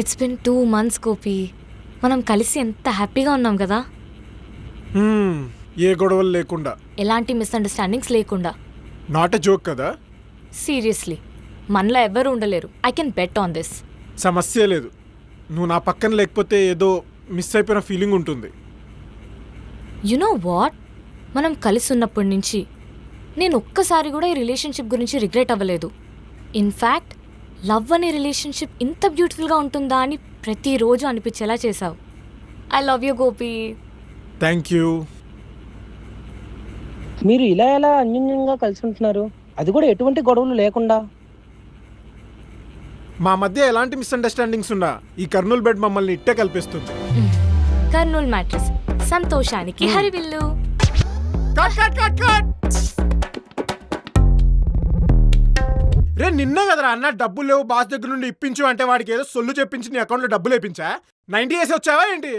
It's been 2 months Gopi. మనం కలిసి ఎంత హ్యాపీగా ఉన్నాం కదా. ఏ గొడవలు లేకుండా, ఎలాంటి మిస్అండర్స్టాండింగ్స్ లేకుండా. నాట్ ఎ జోక్ కదా. సీరియస్లీ మనలో ఎవరు ఉండలేరు. I can bet on this. సమస్య లేదు. నువ్వు నా పక్కన లేకపోతే ఏదో మిస్ అయిపోయిన ఫీలింగ్ ఉంటుంది. యు నో వాట్, మనం కలిసి ఉన్నప్పటి నుంచి నేను ఒక్కసారి కూడా ఈ రిలేషన్షిప్ గురించి రిగ్రెట్ అవ్వలేదు. ఇన్ఫ్యాక్ట్ లవ్ అనే రిలేషన్షిప్ ఇంత బ్యూటిఫుల్గా ఉంటుందా అని ప్రతిరోజు అనిపించేలా చేశావు. I love you Gopi. Thank you. మీరు ఇలా ఎలా అన్యోన్యంగా కలిసి ఉంటున్నారు, అది కూడా ఎటువంటి గొడవలు లేకుండా? మా మధ్య ఎలాంటి మిస్అండర్స్టాండింగ్స్ ఉన్నా ఈ కర్నూలు బెడ్ మమ్మల్ని ఇట్టే కల్పిస్తుంది. కర్నూల్ మ్యాట్రెస్, సంతోషానికి హరివిల్లు. రే నిన్న కదరా అన్న డబ్బులు లేవు బాస్ దగ్గర నుండి ఇప్పించు అంటే వాడికి ఏదో సొల్లు చెప్పించి నీ అకౌంట్లో డబ్బులు వేయించా. 90 వేసి వచ్చావా ఏంటి?